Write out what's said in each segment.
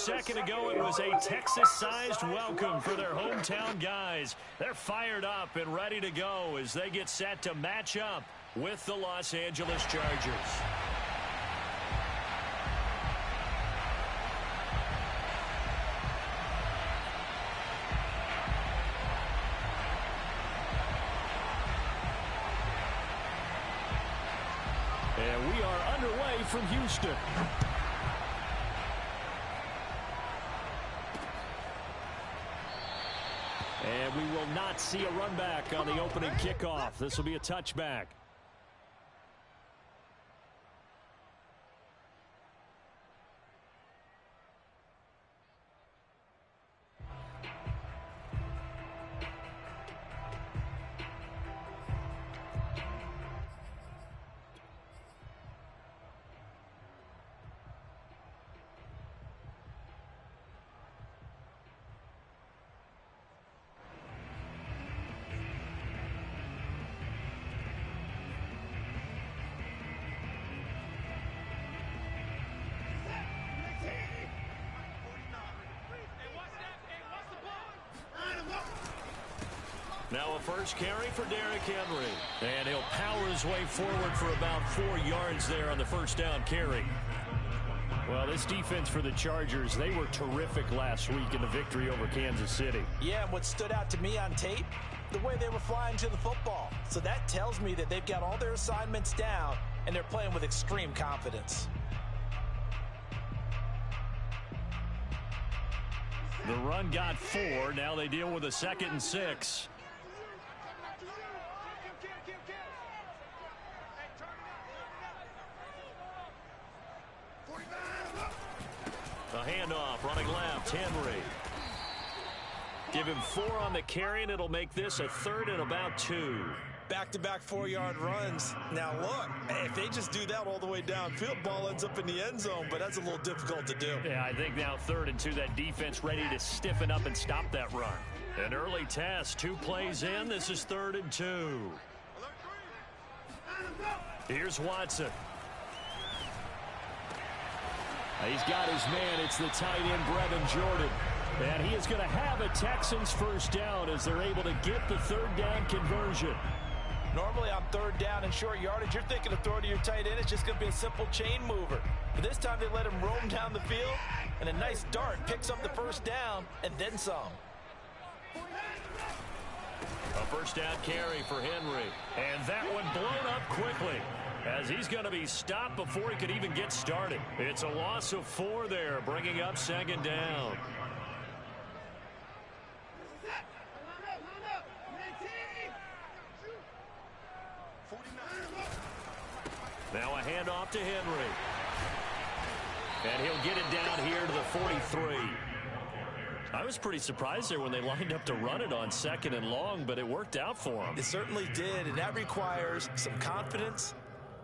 second ago, it was a Texas-sized welcome for their hometown guys. They're fired up and ready to go as they get set to match up with the Los Angeles Chargers. And we are underway from Houston. And we will not see a run back on the opening kickoff. This will be a touchback. Now a first carry for Derrick Henry. And he'll power his way forward for about 4 yards there on the first down carry. Well, this defense for the Chargers, they were terrific last week in the victory over Kansas City. Yeah, and what stood out to me on tape, the way they were flying to the football. So that tells me that they've got all their assignments down, and they're playing with extreme confidence. The run got 4. Now they deal with a 2nd and 6. The handoff, running left, Henry. Give him 4 on the carry, and it'll make this a 3rd and about 2. Back-to-back 4-yard runs. Now, look, if they just do that all the way downfield, ball ends up in the end zone, but that's a little difficult to do. Yeah, I think now 3rd and 2, that defense ready to stiffen up and stop that run. An early test, 2 plays in. This is 3rd and 2. Here's Watson. He's got his man. It's the tight end, Brevin Jordan. And he is going to have a Texans first down as they're able to get the 3rd down conversion. Normally on 3rd down and short yardage, you're thinking of throwing to your tight end. It's just going to be a simple chain mover. But this time they let him roam down the field, and a nice dart picks up the first down and then some. A first down carry for Henry. And that one blown up quickly, as he's going to be stopped before he could even get started. It's a loss of 4 there, bringing up 2nd down. Now a handoff to Henry. And he'll get it down here to the 43. I was pretty surprised there when they lined up to run it on 2nd and long, but it worked out for him. It certainly did, and that requires some confidence,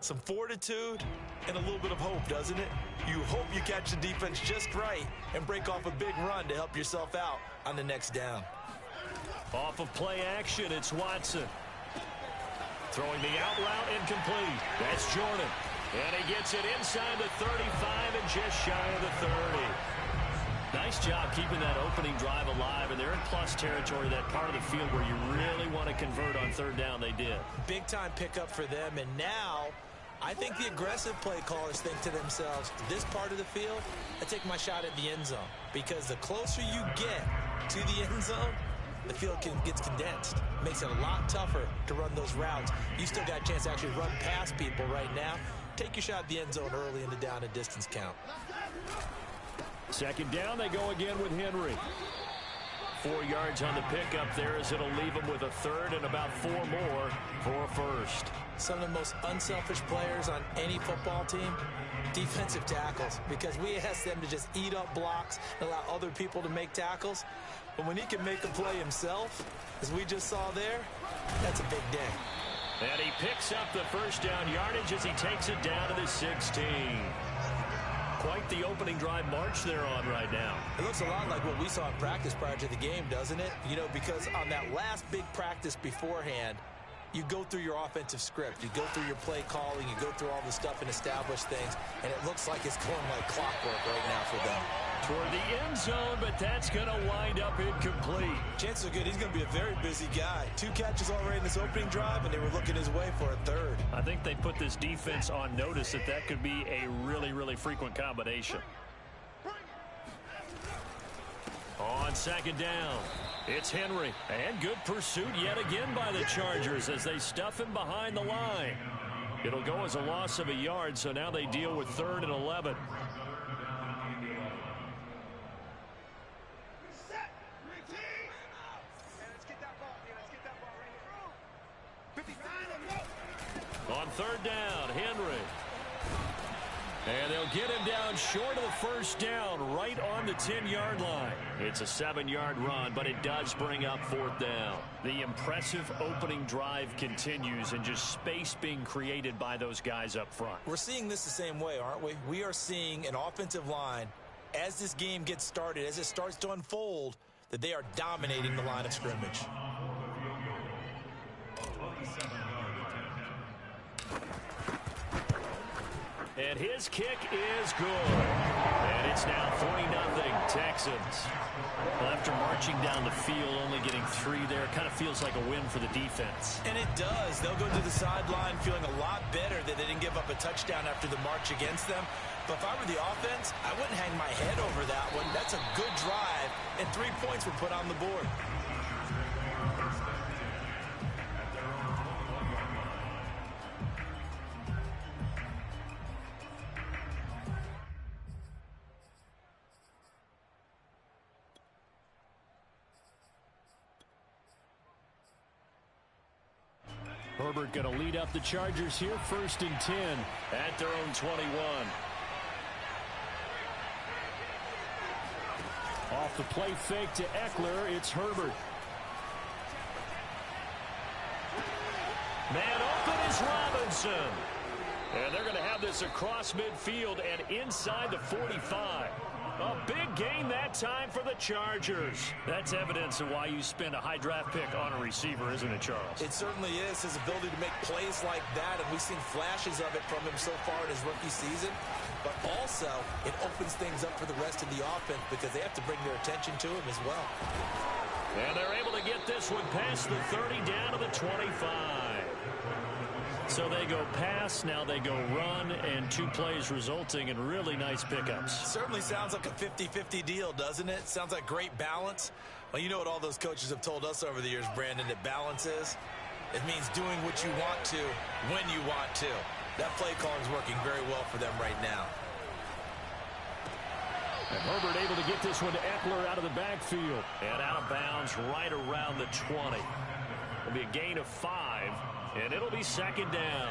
some fortitude, and a little bit of hope, doesn't it? You hope you catch the defense just right and break off a big run to help yourself out on the next down. Off of play action, it's Watson. Throwing the out route incomplete. That's Jordan. And he gets it inside the 35 and just shy of the 30. Nice job keeping that opening drive alive, and they're in plus territory, that part of the field where you really want to convert on 3rd down. They did. Big-time pickup for them, and now I think the aggressive play callers think to themselves, this part of the field, I take my shot at the end zone, because the closer you get to the end zone, the field gets condensed. Makes it a lot tougher to run those routes. You still got a chance to actually run past people right now. Take your shot at the end zone early in the down and distance count. 2nd down, they go again with Henry. 4 yards on the pickup there, as it'll leave them with a 3rd and about 4 more for a first. Some of the most unselfish players on any football team, defensive tackles, because we ask them to just eat up blocks and allow other people to make tackles. But when he can make a play himself, as we just saw there, that's a big day. And he picks up the first down yardage as he takes it down to the 16. Quite the opening drive march they're on right now. It looks a lot like what we saw in practice prior to the game, doesn't it? You know, because on that last big practice beforehand, you go through your offensive script. You go through your play calling. You go through all the stuff and establish things. And it looks like it's going like clockwork right now for them. toward the end zone, but that's going to wind up incomplete. Chances are good he's going to be a very busy guy. 2 catches already in this opening drive, and they were looking his way for a third. I think they put this defense on notice that could be a really, really frequent combination. On second down, it's Henry. And good pursuit yet again by the Chargers as they stuff him behind the line. It'll go as a loss of a yard, so now they deal with 3rd and 11. On 3rd down, Henry. And they'll get him down short of the first down, right on the 10-yard line. It's a 7-yard run, but it does bring up 4th down. The impressive opening drive continues, and just space being created by those guys up front. We're seeing this the same way, aren't we? We are seeing an offensive line, as this game gets started, as it starts to unfold, that they are dominating the line of scrimmage. And his kick is good. And it's now 3-0 Texans. Well, after marching down the field, only getting 3 there, it kind of feels like a win for the defense. And it does. They'll go to the sideline feeling a lot better that they didn't give up a touchdown after the march against them. But if I were the offense, I wouldn't hang my head over that one. That's a good drive, and 3 points were put on the board. Herbert going to lead up the Chargers here, 1st and 10 at their own 21. Off the play fake to Eckler, it's Herbert. Man open is Robinson. And they're going to have this across midfield and inside the 45. A big gain that time for the Chargers. That's evidence of why you spend a high draft pick on a receiver, isn't it, Charles? It certainly is. His ability to make plays like that, and we've seen flashes of it from him so far in his rookie season. But also, it opens things up for the rest of the offense because they have to bring their attention to him as well. And they're able to get this one past the 30 down to the 25. So they go pass, now they go run, and 2 plays resulting in really nice pickups. Certainly sounds like a 50-50 deal, doesn't it? Sounds like great balance. Well, you know what all those coaches have told us over the years, Brandon, that balance is? It means doing what you want to when you want to. That play calling is working very well for them right now. And Herbert able to get this one to Eckler out of the backfield. And out of bounds right around the 20. It'll be a gain of 5. And it'll be 2nd down.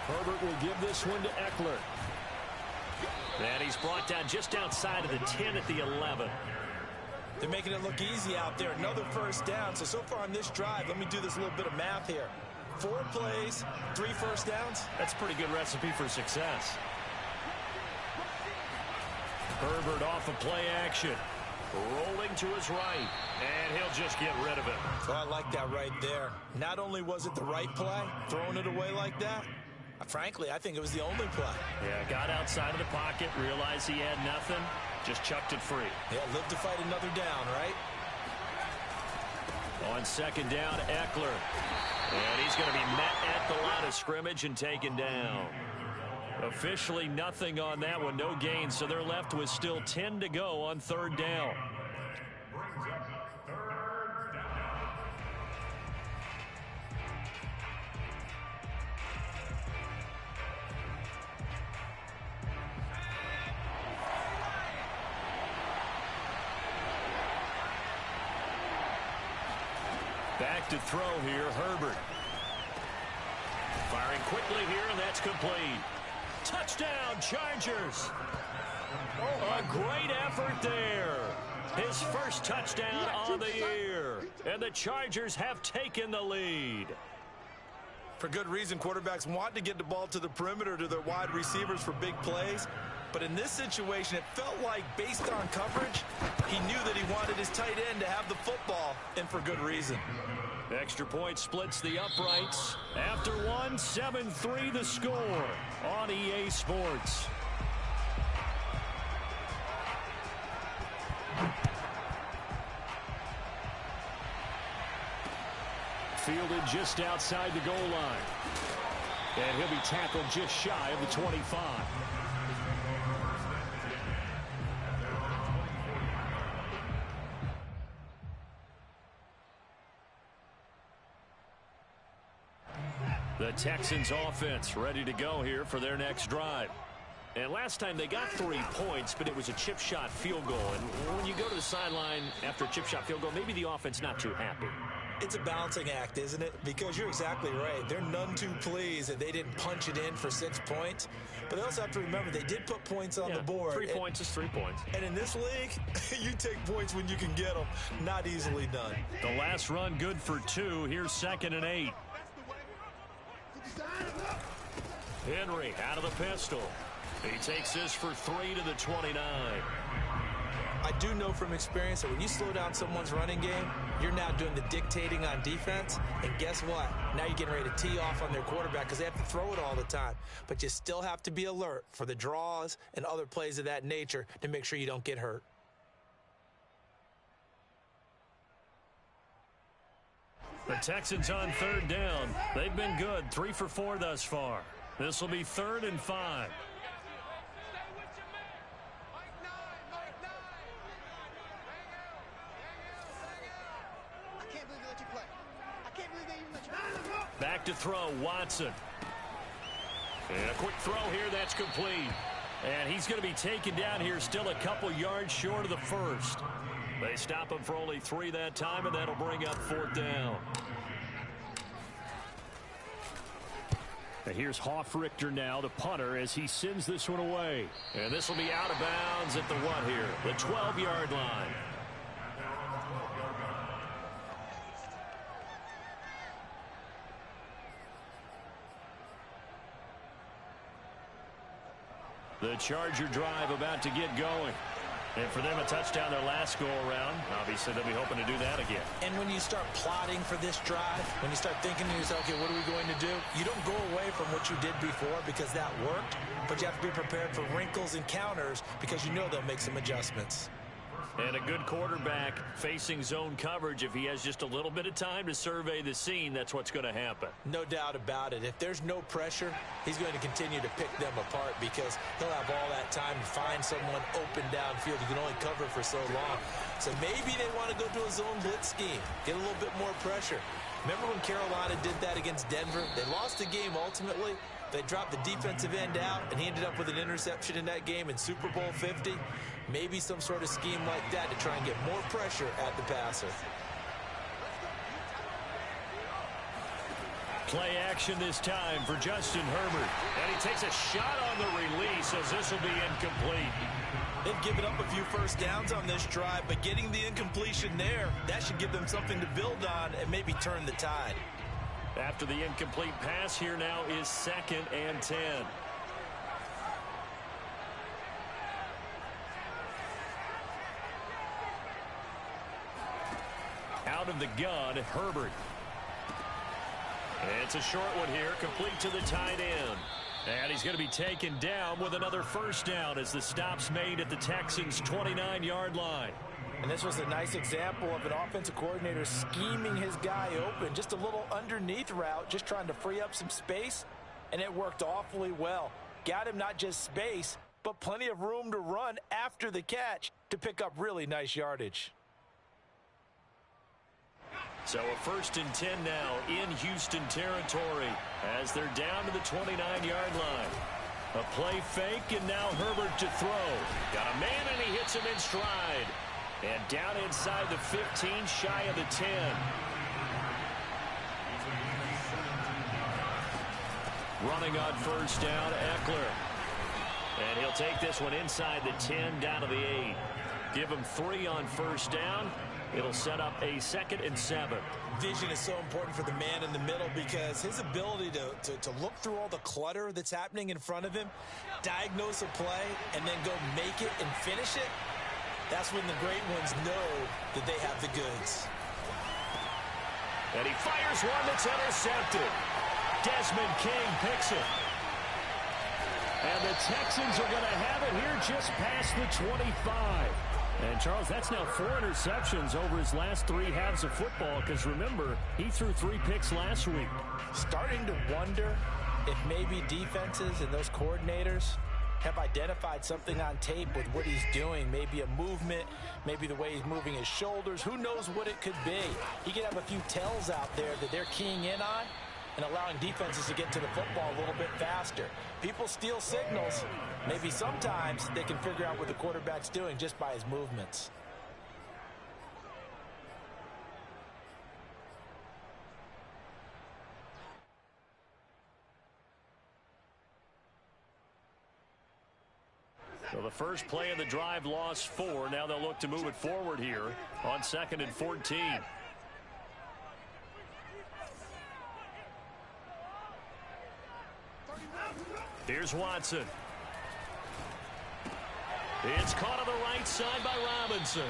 Herbert will give this one to Eckler. And he's brought down just outside of the 10 at the 11. They're making it look easy out there. Another 1st down. So far on this drive, let me do this little bit of math here. 4 plays, 3 1st downs. That's a pretty good recipe for success. Herbert off of play action. Rolling to his right. And he'll just get rid of it. Well, I like that right there. Not only was it the right play, throwing it away like that, frankly, I think it was the only play. Yeah, got outside of the pocket, realized he had nothing, just chucked it free. Yeah, live to fight another down, right? On 2nd down, Eckler. And he's going to be met at the line of scrimmage and taken down. Officially nothing on that one, no gain, so they're left with still 10 to go on 3rd down. Back to throw here, Herbert. Firing quickly here, and that's complete. Touchdown, Chargers. A great effort there. His first touchdown on the year. And the Chargers have taken the lead. For good reason, quarterbacks want to get the ball to the perimeter to their wide receivers for big plays. But in this situation, it felt like, based on coverage, he knew that he wanted his tight end to have the football, and for good reason. Extra point splits the uprights. After one, 7-3 the score on EA Sports. Fielded just outside the goal line. And he'll be tackled just shy of the 25. The Texans offense ready to go here for their next drive. And last time they got 3 points, but it was a chip shot field goal. And when you go to the sideline after a chip shot field goal, maybe the offense not too happy. It's a balancing act, isn't it? Because you're exactly right. They're none too pleased that they didn't punch it in for 6 points. But they also have to remember they did put points on the board. 3 points is 3 points. And in this league, you take points when you can get them. Not easily done. The last run good for 2. Here's 2nd and 8. Henry out of the pistol. He takes this for 3 to the 29. I do know from experience that when you slow down someone's running game, you're now doing the dictating on defense. And guess what? Now you're getting ready to tee off on their quarterback because they have to throw it all the time. But you still have to be alert for the draws and other plays of that nature to make sure you don't get hurt. The Texans on 3rd down. They've been good, 3 for 4 thus far. This will be 3rd and 5. Back to throw, Watson. And a quick throw here, that's complete. And he's going to be taken down here, still a couple yards short of the first. They stop him for only 3 that time, and that'll bring up 4th down. And here's Hoffrichter now, the punter, as he sends this one away. And this will be out of bounds at the what here? The 12-yard line. The Charger drive about to get going. And for them, a touchdown their last go-around. Obviously, they'll be hoping to do that again. And when you start plotting for this drive, when you start thinking to yourself, okay, what are we going to do? You don't go away from what you did before because that worked, but you have to be prepared for wrinkles and counters because you know they'll make some adjustments. And a good quarterback facing zone coverage, if he has just a little bit of time to survey the scene, that's what's going to happen. No doubt about it. If there's no pressure, he's going to continue to pick them apart because he'll have all that time to find someone open downfield. You can only cover for so long. So maybe they want to go to a zone blitz scheme, get a little bit more pressure. Remember when Carolina did that against Denver? They lost the game ultimately. They dropped the defensive end out, and he ended up with an interception in that game in Super Bowl 50. Maybe some sort of scheme like that to try and get more pressure at the passer. Play action this time for Justin Herbert. And he takes a shot on the release as this will be incomplete. They've given up a few first downs on this drive, but getting the incompletion there, that should give them something to build on and maybe turn the tide. After the incomplete pass, here now is 2nd and 10. Out of the gun, Herbert. And it's a short one here, complete to the tight end. And he's going to be taken down with another first down as the stop's made at the Texans' 29-yard line. And this was a nice example of an offensive coordinator scheming his guy open. Just a little underneath route, just trying to free up some space, and it worked awfully well. Got him not just space, but plenty of room to run after the catch to pick up really nice yardage. So a 1st and 10 now in Houston territory as they're down to the 29-yard line. A play fake, and now Herbert to throw. Got a man, and he hits him in stride. And down inside the 15, shy of the 10. Running on first down, Eckler. And he'll take this one inside the 10, down to the 8. Give him 3 on first down. It'll set up a 2nd and 7. Vision is so important for the man in the middle because his ability to look through all the clutter that's happening in front of him, diagnose a play, and then go make it and finish it, that's when the great ones know that they have the goods. And he fires one that's intercepted. Desmond King picks it. And the Texans are going to have it here just past the 25. And, Charles, that's now 4 interceptions over his last 3 halves of football because, remember, he threw 3 picks last week. Starting to wonder if maybe defenses and those coordinators have identified something on tape with what he's doing. Maybe a movement, maybe the way he's moving his shoulders. Who knows what it could be? He could have a few tells out there that they're keying in on and allowing defenses to get to the football a little bit faster. People steal signals. Maybe sometimes they can figure out what the quarterback's doing just by his movements. So the first play of the drive lost 4. Now they'll look to move it forward here on 2nd and 14. Here's Watson. It's caught on the right side by Robinson.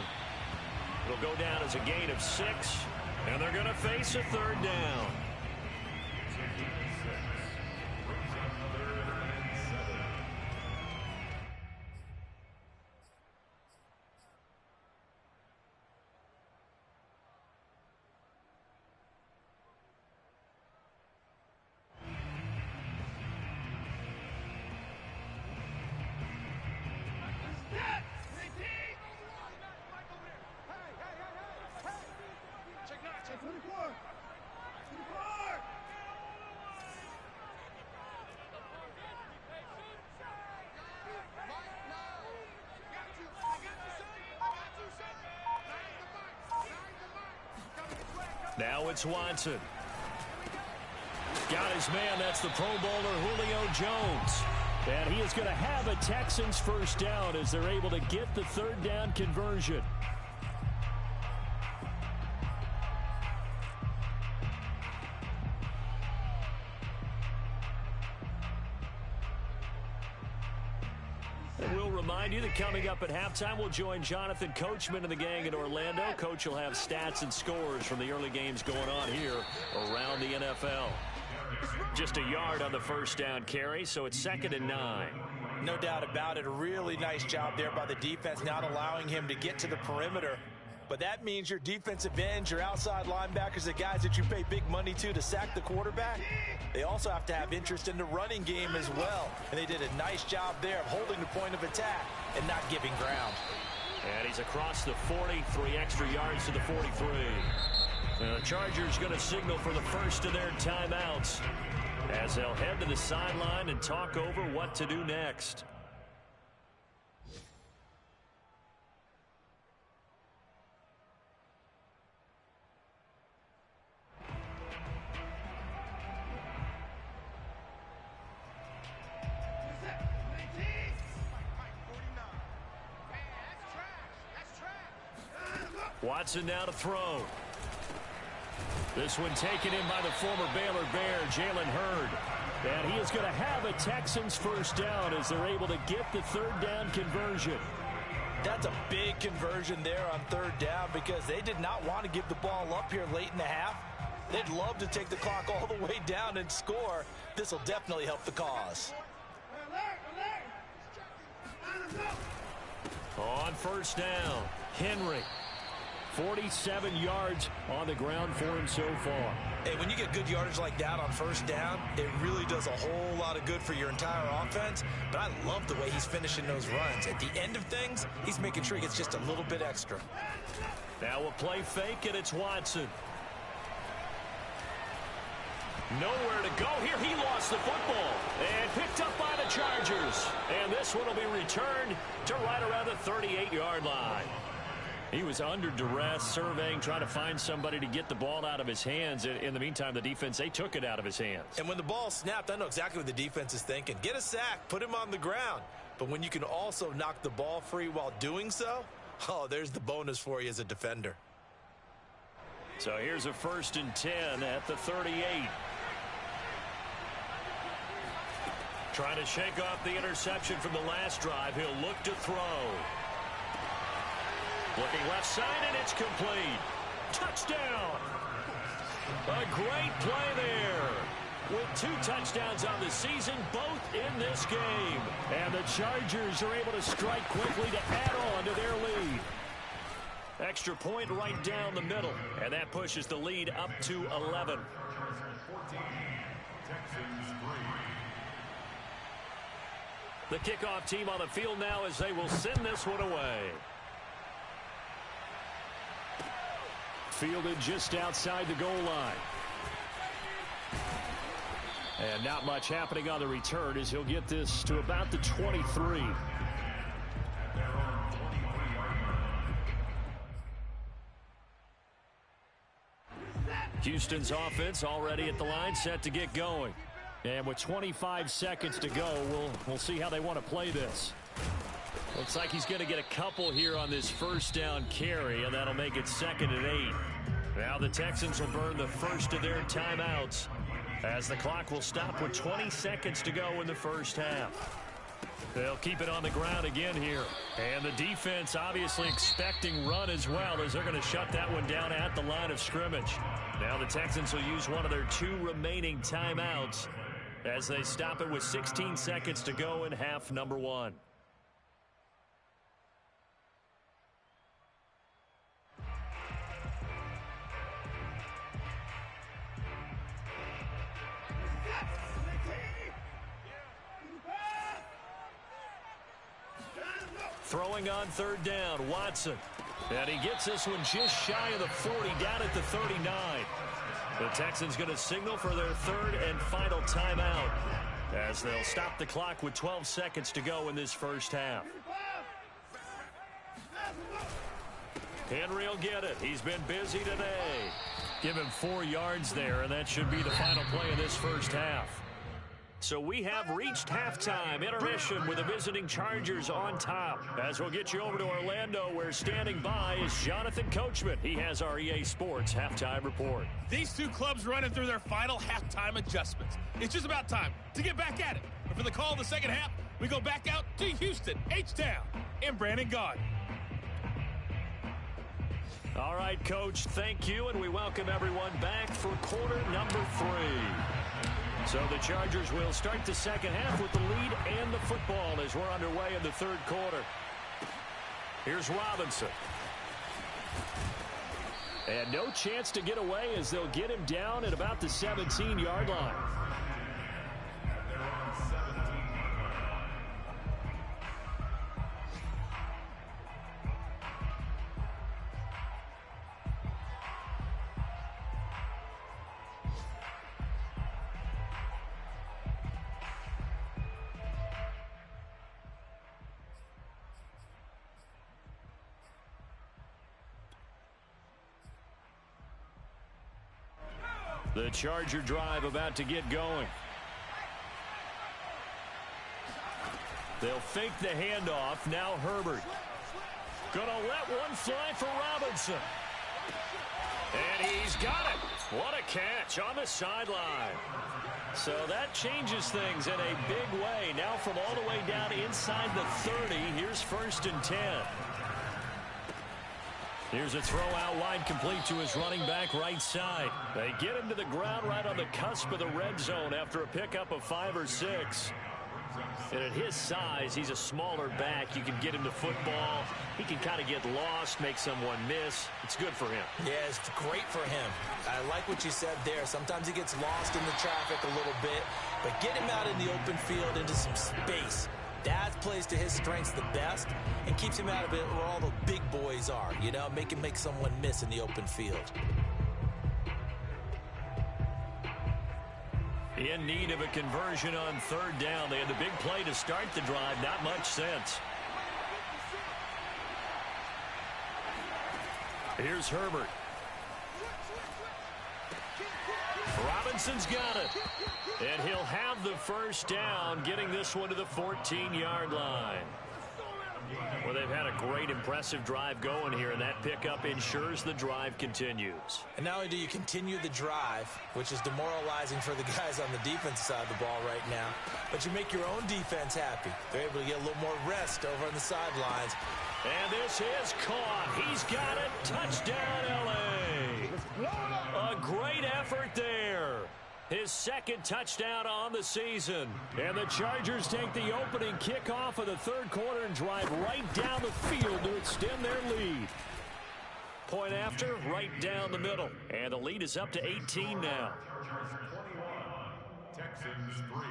It'll go down as a gain of 6, and they're going to face a 3rd down. Now it's Watson. Got his man. That's the Pro Bowler Julio Jones. And he is going to have a Texans first down as they're able to get the 3rd down conversion. And we'll remind you that coming up at halftime, we'll join Jonathan Coachman and the gang in Orlando. Coach will have stats and scores from the early games going on here around the NFL. Just a yard on the first down carry, so it's 2nd and 9. No doubt about it. A really nice job there by the defense, not allowing him to get to the perimeter. But that means your defensive ends, your outside linebackers, the guys that you pay big money to sack the quarterback, they also have to have interest in the running game as well. And they did a nice job there of holding the point of attack and not giving ground. And he's across the 40, 3 extra yards to the 43. And the Chargers going to signal for the first of their timeouts as they'll head to the sideline and talk over what to do next. Watson now to throw. This one taken in by the former Baylor Bear, Jalen Hurd. And he is going to have a Texans first down as they're able to get the 3rd down conversion. That's a big conversion there on 3rd down because they did not want to give the ball up here late in the half. They'd love to take the clock all the way down and score. This will definitely help the cause. On first down, Henry. 47 yards on the ground for him so far. Hey, when you get good yardage like that on first down, it really does a whole lot of good for your entire offense. But I love the way he's finishing those runs. At the end of things, he's making sure he gets just a little bit extra. Now a play fake, and it's Watson. Nowhere to go here. He lost the football and picked up by the Chargers. And this one will be returned to right around the 38-yard line. He was under duress, surveying, trying to find somebody to get the ball out of his hands. In the meantime, the defense, they took it out of his hands. And when the ball snapped, I know exactly what the defense is thinking. Get a sack, put him on the ground. But when you can also knock the ball free while doing so, oh, there's the bonus for you as a defender. So here's a 1st and 10 at the 38. Trying to shake off the interception from the last drive. He'll look to throw. Looking left side, and it's complete. Touchdown! A great play there. With 2 touchdowns on the season, both in this game. And the Chargers are able to strike quickly to add on to their lead. Extra point right down the middle. And that pushes the lead up to 11. The kickoff team on the field now as they will send this one away. Fielded just outside the goal line. And not much happening on the return as he'll get this to about the 23. Houston's offense already at the line, set to get going. And with 25 seconds to go, we'll see how they want to play this. Looks like he's going to get a couple here on this 1st down carry, and that'll make it 2nd and 8. Now the Texans will burn the first of their timeouts as the clock will stop with 20 seconds to go in the 1st half. They'll keep it on the ground again here. And the defense obviously expecting run as well, as they're going to shut that one down at the line of scrimmage. Now the Texans will use one of their 2 remaining timeouts as they stop it with 16 seconds to go in half number 1. Throwing on 3rd down, Watson. And he gets this one just shy of the 40, down at the 39. The Texans going to signal for their 3rd and final timeout as they'll stop the clock with 12 seconds to go in this 1st half. Henry will get it. He's been busy today. Give him 4 yards there, and that should be the final play of this 1st half. So we have reached halftime. Intermission with the visiting Chargers on top. As we'll get you over to Orlando, where standing by is Jonathan Coachman. He has our EA Sports halftime report. These 2 clubs running through their final halftime adjustments. It's just about time to get back at it. But for the call of the 2nd half, we go back out to Houston, H-Town, and Brandon Gaudin. All right, Coach, thank you, and we welcome everyone back for quarter number 3. So the Chargers will start the 2nd half with the lead and the football as we're underway in the 3rd quarter. Here's Robinson. And no chance to get away as they'll get him down at about the 17-yard line. The Charger drive about to get going. They'll fake the handoff. Now Herbert. Gonna let one fly for Robinson. And he's got it. What a catch on the sideline. So that changes things in a big way. Now from all the way down inside the 30, here's 1st and 10. Here's a throw out wide, complete to his running back right side. They get him to the ground right on the cusp of the red zone after a pickup of 5 or 6. And at his size, he's a smaller back. You can get him the football. He can kind of get lost, make someone miss. It's good for him. Yeah, it's great for him. I like what you said there. Sometimes he gets lost in the traffic a little bit, but get him out in the open field into some space. That plays to his strengths the best and keeps him out of it where all the big boys are, you know, make someone miss in the open field. In need of a conversion on 3rd down. They had the big play to start the drive. Not much sense. Here's Herbert. Robinson's got it. And he'll have the 1st down, getting this one to the 14-yard line. Well, they've had a great, impressive drive going here, and that pickup ensures the drive continues. And not only do you continue the drive, which is demoralizing for the guys on the defensive side of the ball right now, but you make your own defense happy. They're able to get a little more rest over on the sidelines. And this is caught. He's got it. Touchdown, L.A. A great effort there. His second touchdown on the season. And the Chargers take the opening kickoff of the third quarter and drive right down the field to extend their lead. Point after, right down the middle. And the lead is up to 18 now. Texans 3.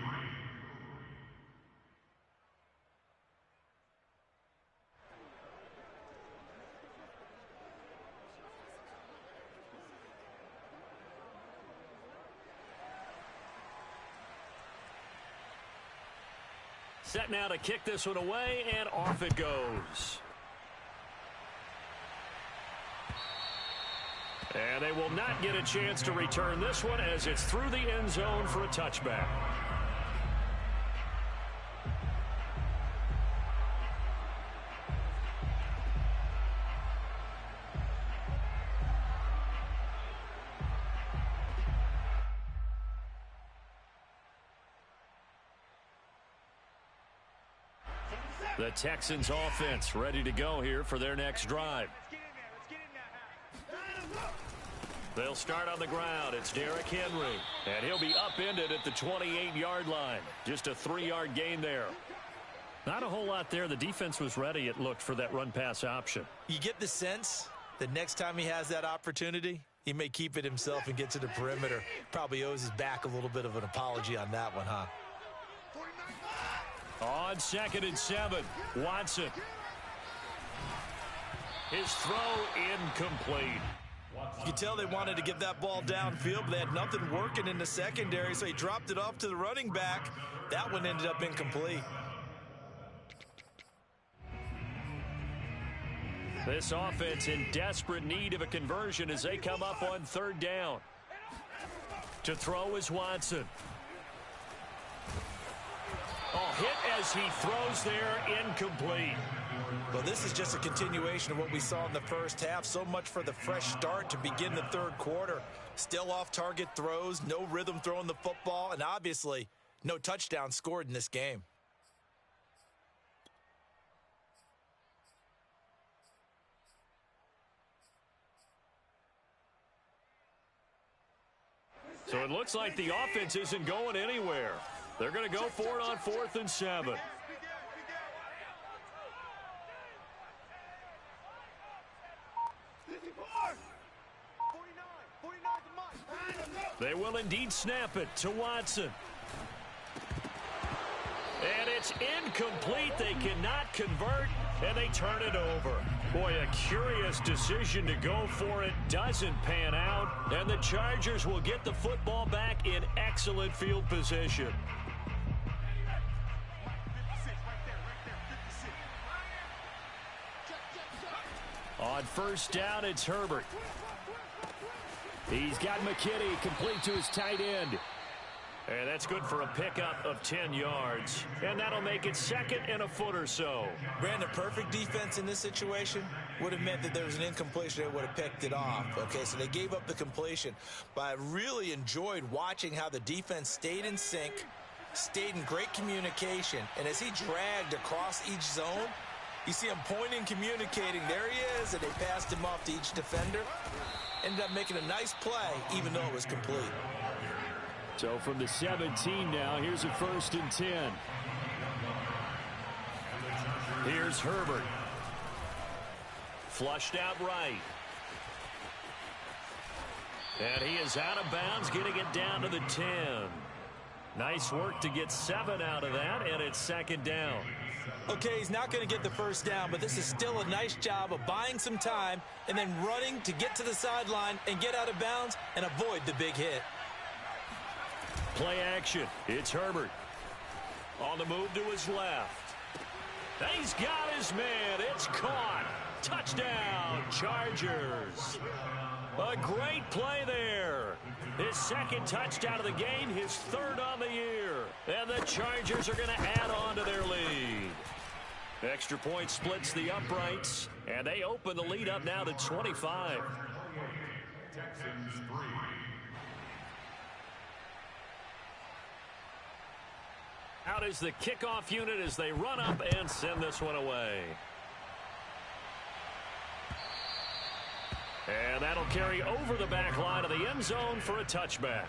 Set now to kick this one away, and off it goes. And they will not get a chance to return this one as it's through the end zone for a touchback. The Texans offense ready to go here for their next drive. They'll start on the ground. It's Derrick Henry. And he'll be upended at the 28-yard line. Just a 3-yard gain there. Not a whole lot there. The defense was ready, it looked, for that run-pass option. You get the sense that next time he has that opportunity, he may keep it himself and get to the perimeter. Probably owes his back a little bit of an apology on that one, huh? On 2nd and 7, Watson. His throw incomplete. You can tell they wanted to get that ball downfield, but they had nothing working in the secondary, so he dropped it off to the running back. That one ended up incomplete. This offense in desperate need of a conversion as they come up on 3rd down. To throw is Watson. Oh, hit as he throws there, incomplete. Well, this is just a continuation of what we saw in the first half. So much for the fresh start to begin the third quarter. Still off-target throws, no rhythm throwing the football, and obviously no touchdown scored in this game. So it looks like the offense isn't going anywhere. They're going to go for it on 4th and 7. They will indeed snap it to Watson. And it's incomplete. They cannot convert, and they turn it over. Boy, a curious decision to go for it doesn't pan out, and the Chargers will get the football back in excellent field position. On 1st down, it's Herbert. He's got McKinney complete to his tight end. And that's good for a pickup of 10 yards. And that'll make it 2nd and a foot or so. Brandon, perfect defense in this situation would have meant that there was an incompletion. They would have picked it off. Okay, so they gave up the completion. But I really enjoyed watching how the defense stayed in sync, stayed in great communication. And as he dragged across each zone, you see him pointing, communicating. There he is, and they passed him off to each defender. Ended up making a nice play, even though it was complete. So from the 17 now, here's a 1st and 10. Here's Herbert. Flushed out right. And he is out of bounds, getting it down to the 10. Nice work to get 7 out of that, and it's 2nd down. Okay, he's not going to get the 1st down, but this is still a nice job of buying some time and then running to get to the sideline and get out of bounds and avoid the big hit. Play action. It's Herbert. On the move to his left. He's got his man. It's caught. Touchdown, Chargers. A great play there. His 2nd touchdown of the game, his 3rd on the year. And the Chargers are going to add on to their lead. Extra point splits the uprights, and they open the lead up now to 25. Out is the kickoff unit as they run up and send this one away. And that'll carry over the back line of the end zone for a touchback.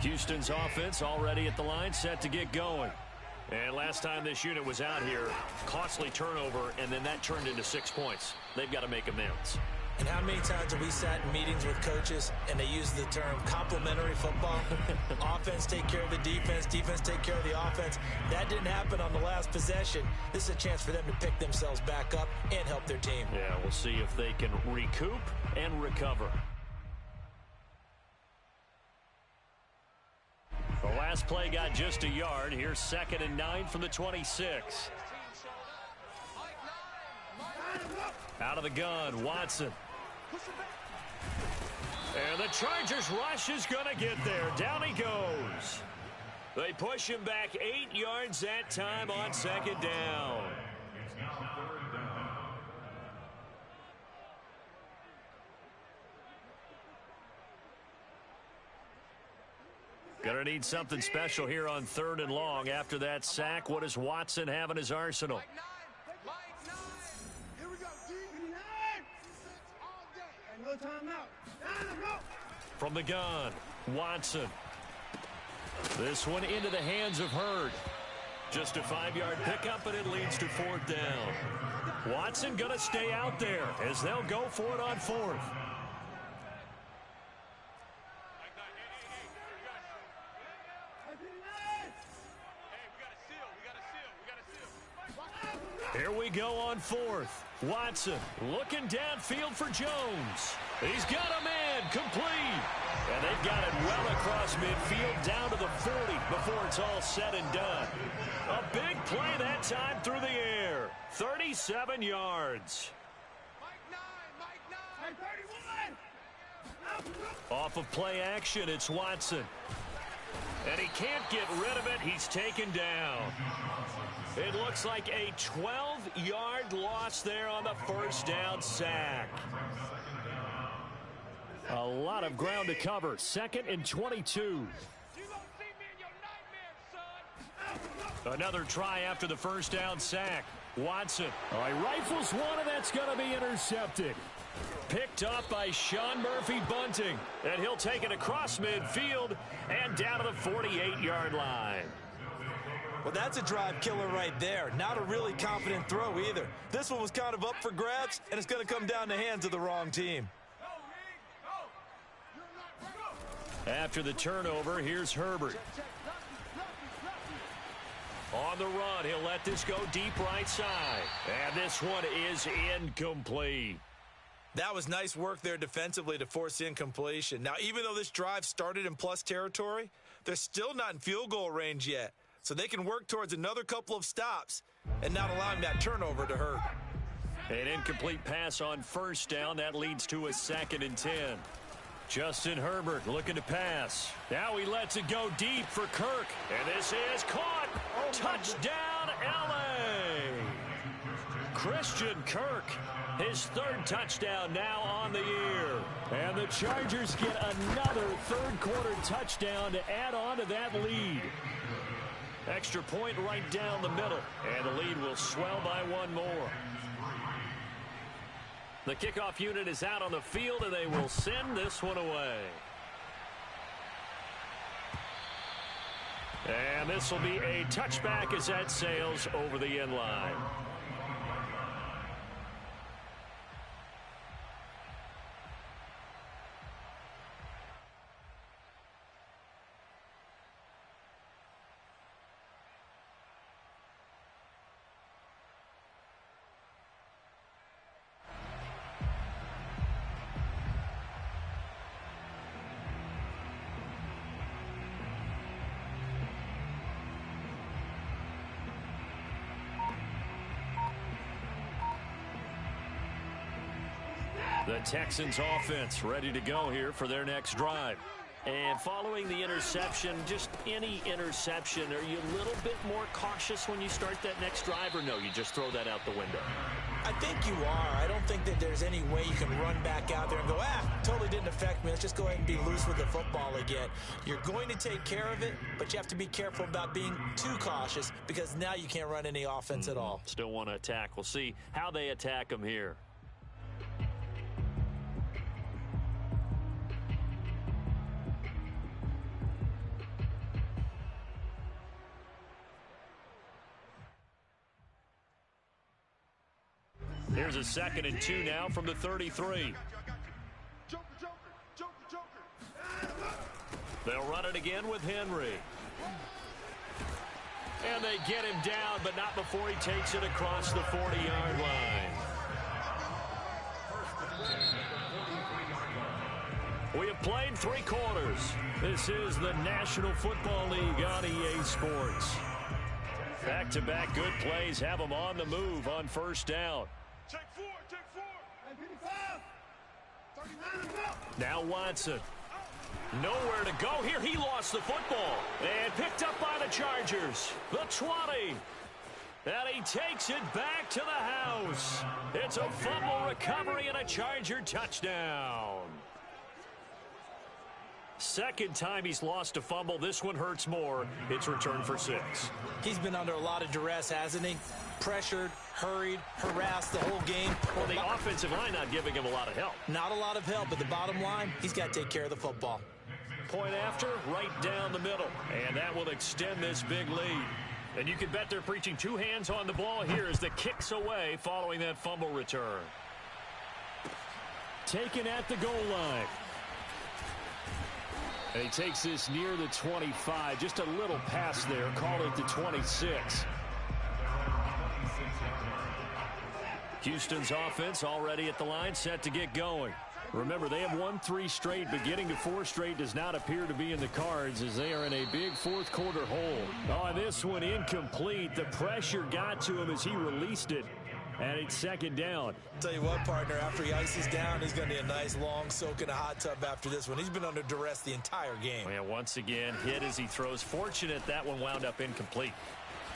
Houston's offense already at the line, set to get going. And last time this unit was out here, costly turnover, and then that turned into 6 points. They've got to make amends. And how many times have we sat in meetings with coaches and they use the term complementary football? Offense take care of the defense, defense take care of the offense. That didn't happen on the last possession. This is a chance for them to pick themselves back up and help their team. Yeah, we'll see if they can recoup and recover. The last play got just a yard. Here's 2nd and 9 from the 26. Out of the gun, Watson. And the Chargers rush is going to get there. Down he goes. They push him back 8 yards that time on 2nd down. Gonna need something special here on 3rd and long. After that sack, what does Watson have in his arsenal? Here we go, no timeout. From the gun, Watson. This one into the hands of Hurd. Just a 5-yard pickup, and it leads to 4th down. Watson gonna stay out there as they'll go for it on 4th. Here we go on 4th. Watson looking downfield for Jones. He's got a man complete. And they've got it well across midfield down to the 40 before it's all said and done. A big play that time through the air. 37 yards. Off of play action, it's Watson. And he can't get rid of it. He's taken down. It looks like a 12-yard loss there on the 1st down sack. A lot of ground to cover. 2nd and 22. Another try after the 1st down sack. Watson. All right, rifles one, and that's going to be intercepted. Picked up by Sean Murphy Bunting. And he'll take it across midfield and down to the 48-yard line. Well, that's a drive killer right there. Not a really confident throw either. This one was kind of up for grabs, and it's going to come down the hands of the wrong team. After the turnover, here's Herbert. On the run, he'll let this go deep right side. And this one is incomplete. That was nice work there defensively to force incompletion. Now, even though this drive started in plus territory, they're still not in field goal range yet. So they can work towards another couple of stops and not allowing that turnover to hurt. An incomplete pass on 1st down. That leads to a 2nd and 10. Justin Herbert looking to pass. Now he lets it go deep for Kirk. And this is caught. Touchdown, L.A. Christian Kirk. His 3rd touchdown now on the year. And the Chargers get another 3rd quarter touchdown to add on to that lead. Extra point right down the middle. And the lead will swell by 1 more. The kickoff unit is out on the field, and they will send this one away. And this will be a touchback as that sails over the end line. The Texans offense ready to go here for their next drive. And following the interception, just any interception, are you a little bit more cautious when you start that next drive, or no, you just throw that out the window? I think you are. I don't think that there's any way you can run back out there and go, totally didn't affect me. Let's just go ahead and be loose with the football again. You're going to take care of it, but you have to be careful about being too cautious because now you can't run any offense at all. Still want to attack. We'll see how they attack them here. Here's a 2nd and 2 now from the 33. They'll run it again with Henry. And they get him down, but not before he takes it across the 40-yard line. We have played 3 quarters. This is the National Football League on EA Sports. Back-to-back good plays have them on the move on first down. Take 4. 39 Now Watson. Nowhere to go here. He lost the football. And picked up by the Chargers. The 20. And he takes it back to the house. It's a fumble recovery and a Charger touchdown. Second time he's lost a fumble. This one hurts more. It's returned for 6. He's been under a lot of duress, hasn't he? Pressured, hurried, harassed the whole game. Well, the offensive line not giving him a lot of help. Not a lot of help, but the bottom line, he's got to take care of the football. Point after, right down the middle. And that will extend this big lead. And you can bet they're preaching 2 hands on the ball here as the kick's away following that fumble return. Taken at the goal line. And he takes this near the 25. Just a little pass there. Call it the 26. Houston's offense already at the line, set to get going. Remember, they have won 3 straight, but getting to 4 straight does not appear to be in the cards as they are in a big fourth quarter hole. Oh, this one incomplete. The pressure got to him as he released it. And it's 2nd down. Tell you what, partner, after he ices down, he's going to need a nice long soak in a hot tub after this one. He's been under duress the entire game. And once again, hit as he throws. Fortunate that one wound up incomplete.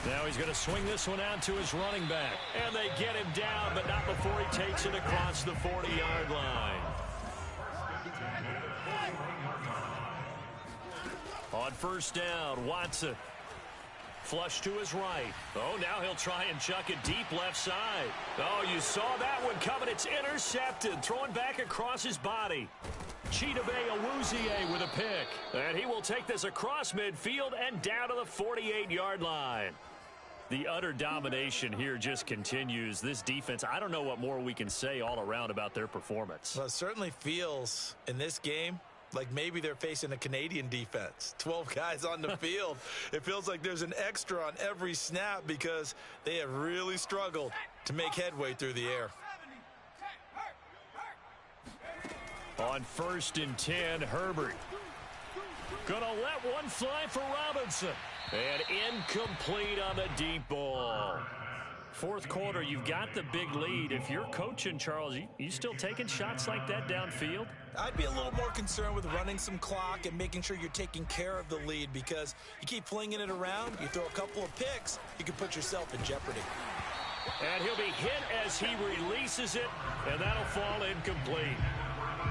Now he's going to swing this one out to his running back. And they get him down, but not before he takes it across the 40-yard line. On first down, Watson. Flush to his right. Oh, now he'll try and chuck it deep left side. Oh, you saw that one coming. It's intercepted. Throwing back across his body. Chidobe Awuzie with a pick. And he will take this across midfield and down to the 48-yard line. The utter domination here just continues. This defense, I don't know what more we can say all around about their performance. Well, it certainly feels in this game like maybe they're facing a Canadian defense. 12 guys on the field. It feels like there's an extra on every snap because they have really struggled to make headway through the air. On 1st and 10, Herbert. Gonna let one fly for Robinson. And incomplete on the deep ball. Fourth quarter, you've got the big lead. If you're coaching, Charles, you still taking shots like that downfield? I'd be a little more concerned with running some clock and making sure you're taking care of the lead because you keep flinging it around, you throw a couple of picks, you can put yourself in jeopardy. And he'll be hit as he releases it, and that'll fall incomplete.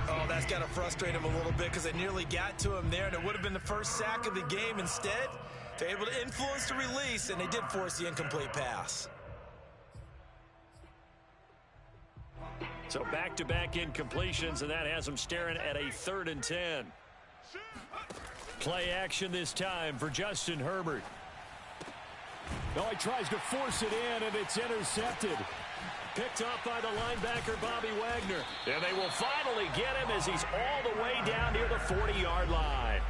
Oh, that's got to frustrate him a little bit because they nearly got to him there, and it would have been the first sack of the game. Instead, they're able to influence the release, and they did force the incomplete pass. So back-to-back incompletions, and that has them staring at a 3rd and 10. Play action this time for Justin Herbert. Oh, he tries to force it in, and it's intercepted. Picked off by the linebacker, Bobby Wagner. And they will finally get him as he's all the way down near the 40-yard line.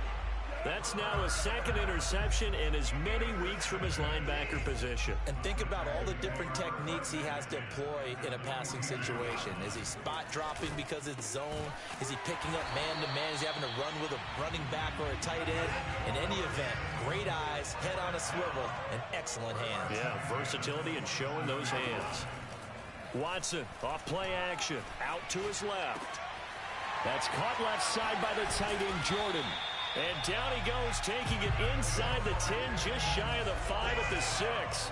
That's now a 2nd interception in as many weeks from his linebacker position. And think about all the different techniques he has to employ in a passing situation. Is he spot dropping because it's zone? Is he picking up man-to-man? Is he having to run with a running back or a tight end? In any event, great eyes, head on a swivel, and excellent hands. Yeah, versatility and showing those hands. Watson off play action. Out to his left. That's caught left side by the tight end, Jordan. And down he goes, taking it inside the 10, just shy of the 5 at the 6.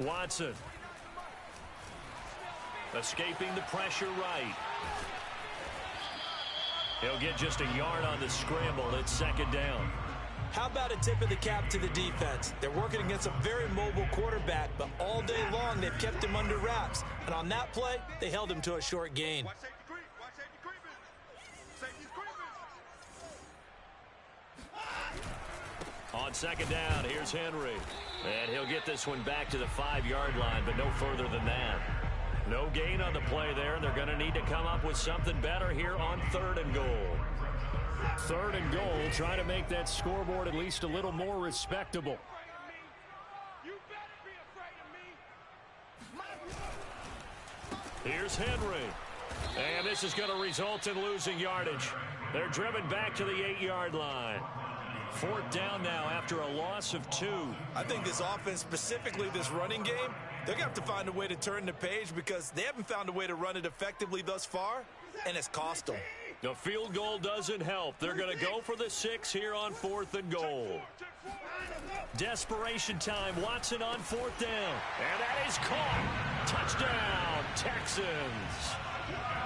Watson. Escaping the pressure right. He'll get just a yard on the scramble. It's second down. How about a tip of the cap to the defense? They're working against a very mobile quarterback, but all day long they've kept him under wraps. And on that play, they held him to a short gain. On second down, here's Henry. And he'll get this one back to the 5-yard line, but no further than that. No gain on the play there, and they're going to need to come up with something better here on 3rd and goal. 3rd and goal, trying to make that scoreboard at least a little more respectable. Here's Henry. And this is going to result in losing yardage. They're driven back to the 8-yard line. 4th down now after a loss of 2. I think this offense, specifically this running game, they're going to have to find a way to turn the page because they haven't found a way to run it effectively thus far, and it's cost them. The field goal doesn't help. They're going to go for the 6 here on 4th and goal. Desperation time. Watson on 4th down. And that is caught. Touchdown, Texans.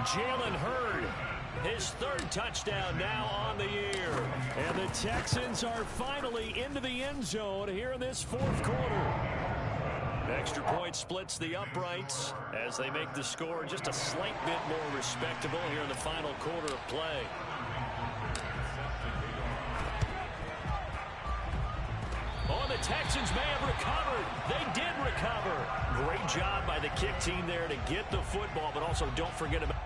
Jalen Hurd, his 3rd touchdown now on the year. And the Texans are finally into the end zone here in this 4th quarter. Extra point splits the uprights as they make the score just a slight bit more respectable here in the final quarter of play. Oh, the Texans may have recovered. They did recover. Great job by the kick team there to get the football, but also don't forget about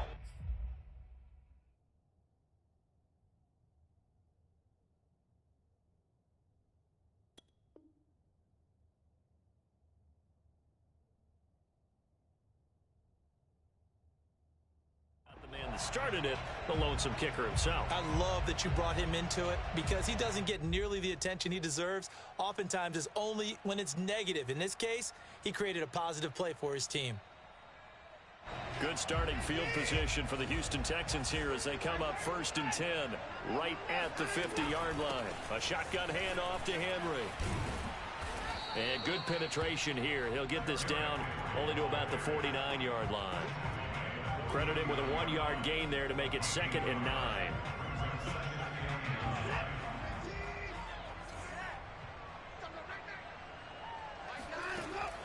started it, the lonesome kicker himself. I love that you brought him into it because he doesn't get nearly the attention he deserves. Oftentimes it's only when it's negative. In this case, he created a positive play for his team. Good starting field position for the Houston Texans here as they come up 1st and 10 right at the 50-yard line. A shotgun handoff to Henry. And good penetration here. He'll get this down only to about the 49-yard line. Credit him with a 1-yard gain there to make it 2nd and 9.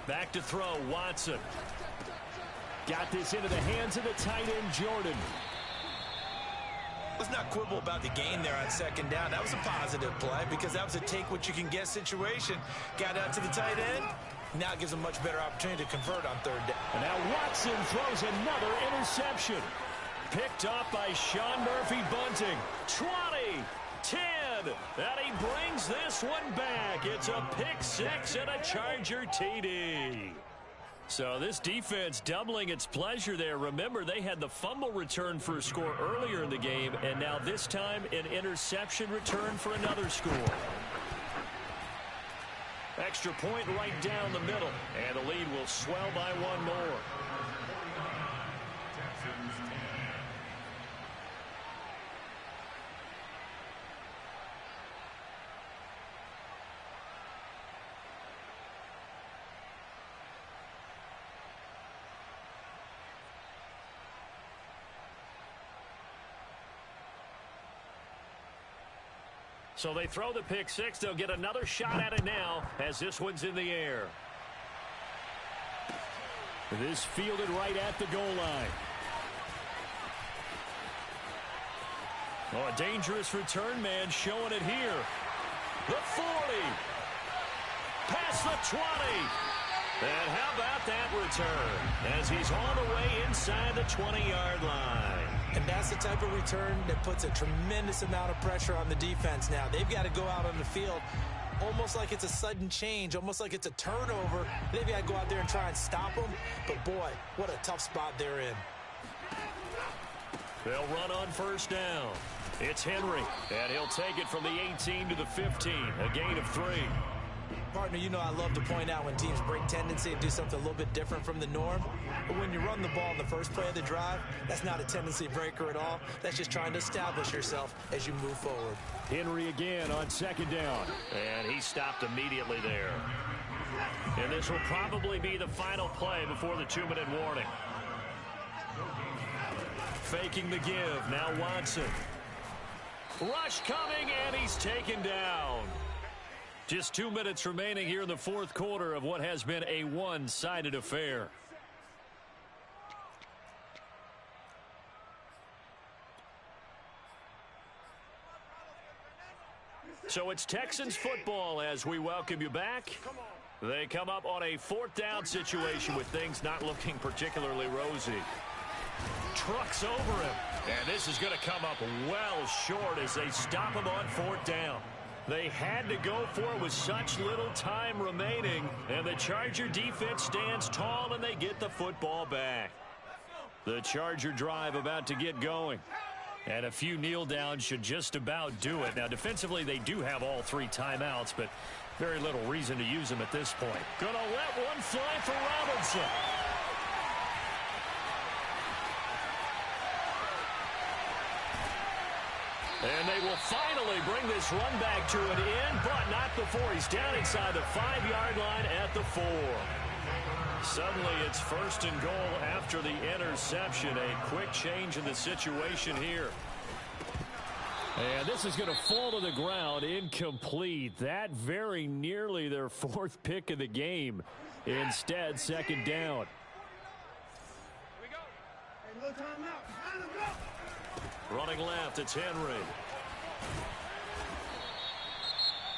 Back to throw, Watson. Got this into the hands of the tight end, Jordan. Let's not quibble about the gain there on 2nd down. That was a positive play because that was a take-what-you-can-get situation. Got out to the tight end. Now it gives them a much better opportunity to convert on 3rd down. And now Watson throws another interception. Picked off by Sean Murphy-Bunting. 20, 10, and he brings this one back. It's a pick 6 and a Charger TD. So this defense doubling its pleasure there. Remember, they had the fumble return for a score earlier in the game, and now this time an interception return for another score. Extra point right down the middle, and the lead will swell by 1 more. So they throw the pick 6. They'll get another shot at it now as this one's in the air. This fielded right at the goal line. Oh, a dangerous return man showing it here. The 40. Past the 20. And how about that return as he's all the way inside the 20-yard line. And that's the type of return that puts a tremendous amount of pressure on the defense now. They've got to go out on the field almost like it's a sudden change, almost like it's a turnover. They've got to go out there and try and stop them. But, boy, what a tough spot they're in. They'll run on 1st down. It's Henry, and he'll take it from the 18 to the 15, a gain of 3. Partner, you know I love to point out when teams break tendency and do something a little bit different from the norm. But when you run the ball in the first play of the drive, that's not a tendency breaker at all. That's just trying to establish yourself as you move forward. Henry again on second down. And he stopped immediately there. And this will probably be the final play before the 2-minute warning. Faking the give. Now Watson. Rush coming, and he's taken down. Just 2 minutes remaining here in the fourth quarter of what has been a one-sided affair. So it's Texans football as we welcome you back. They come up on a fourth down situation with things not looking particularly rosy. Trucks over him. And this is going to come up well short as they stop him on fourth down. They had to go for it with such little time remaining. And the Charger defense stands tall and they get the football back. The Charger drive about to get going. And a few kneel downs should just about do it. Now, defensively, they do have all 3 timeouts, but very little reason to use them at this point. Gonna let one fly for Robinson. And they will finally bring this run back to an end, but not before he's down inside the 5-yard line at the 4. Suddenly it's first and goal after the interception. A quick change in the situation here. And this is going to fall to the ground, incomplete. That very nearly their 4th pick of the game. Instead, second down. Here we go. Hey, no timeout. Time to go. Running left, it's Henry.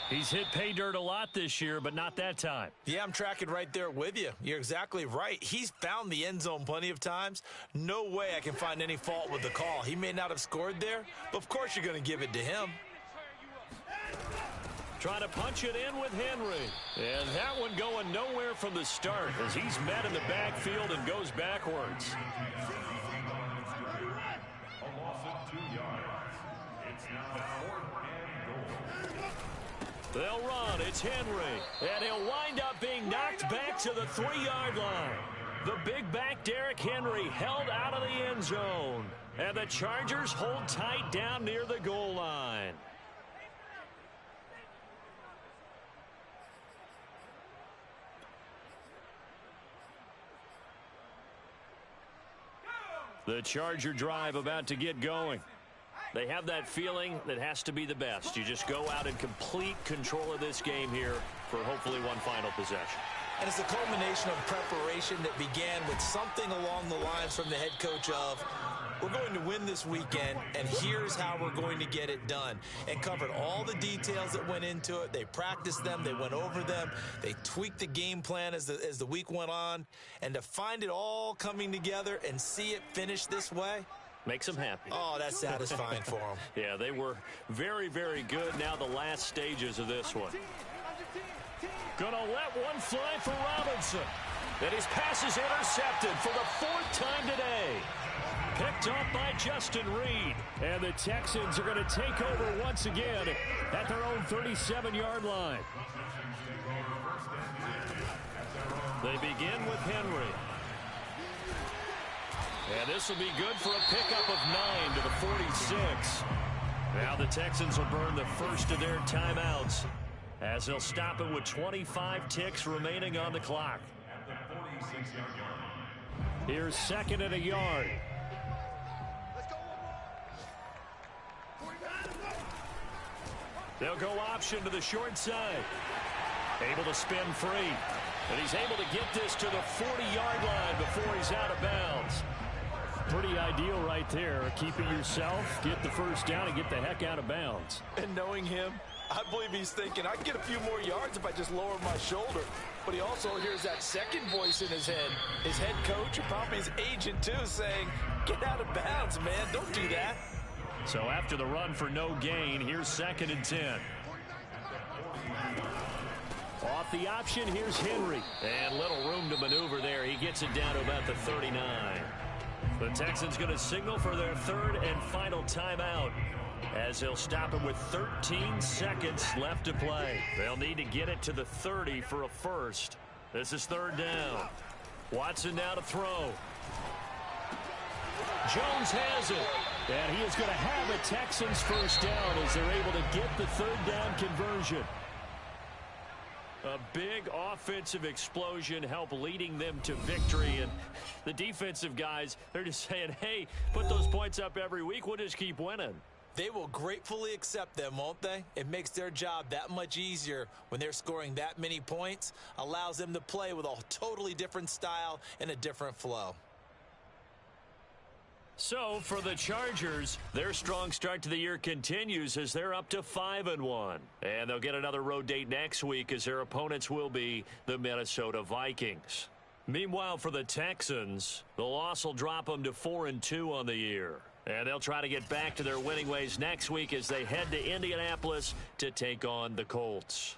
He's hit pay dirt a lot this year, but not that time. Yeah, I'm tracking right there with you. You're exactly right. He's found the end zone plenty of times. No way I can find any fault with the call. He may not have scored there, but of course you're going to give it to him. Trying to punch it in with Henry. And that one going nowhere from the start as he's met in the backfield and goes backwards. They'll run. It's Henry. And he'll wind up being knocked back to the 3-yard line. The big back Derrick Henry held out of the end zone. And the Chargers hold tight down near the goal line. The Charger drive about to get going. They have that feeling that has to be the best. You just go out in complete control of this game here for hopefully one final possession. And it's a culmination of preparation that began with something along the lines from the head coach of, we're going to win this weekend, and here's how we're going to get it done. And covered all the details that went into it. They practiced them. They went over them. They tweaked the game plan as the week went on. And to find it all coming together and see it finish this way, makes them happy. Oh, that's satisfying for them. Yeah, they were very, very good. Now the last stages of this one. Gonna let one fly for Robinson. And his pass is intercepted for the 4th time today. Picked off by Justin Reed. And the Texans are going to take over once again at their own 37-yard line. They begin with Henry. And this will be good for a pickup of 9 to the 46. Now the Texans will burn the first of their timeouts as they'll stop it with 25 ticks remaining on the clock. Here's 2nd and a yard. They'll go option to the short side. Able to spin free. And he's able to get this to the 40-yard line before he's out of bounds. Pretty ideal right there. Keep it yourself, get the first down, and get the heck out of bounds. And knowing him, I believe he's thinking, I can get a few more yards if I just lower my shoulder. But he also hears that second voice in his head. His head coach, or probably his agent too, saying, get out of bounds, man. Don't do that. So after the run for no gain, here's 2nd and 10. Off the option, here's Henry. And little room to maneuver there. He gets it down to about the 39. The Texans going to signal for their 3rd and final timeout. as he'll stop him with 13 seconds left to play. They'll need to get it to the 30 for a first. This is third down. Watson now to throw. Jones has it. And he is going to have a Texans first down as they're able to get the third down conversion. A big offensive explosion helped leading them to victory. And the defensive guys, they're just saying, hey, put those points up every week. We'll just keep winning. They will gratefully accept them, won't they? It makes their job that much easier when they're scoring that many points. Allows them to play with a totally different style and a different flow. So for the Chargers, their strong start to the year continues as they're up to 5-1. And they'll get another road date next week as their opponents will be the Minnesota Vikings. Meanwhile, for the Texans, the loss will drop them to 4-2 on the year. And they'll try to get back to their winning ways next week as they head to Indianapolis to take on the Colts.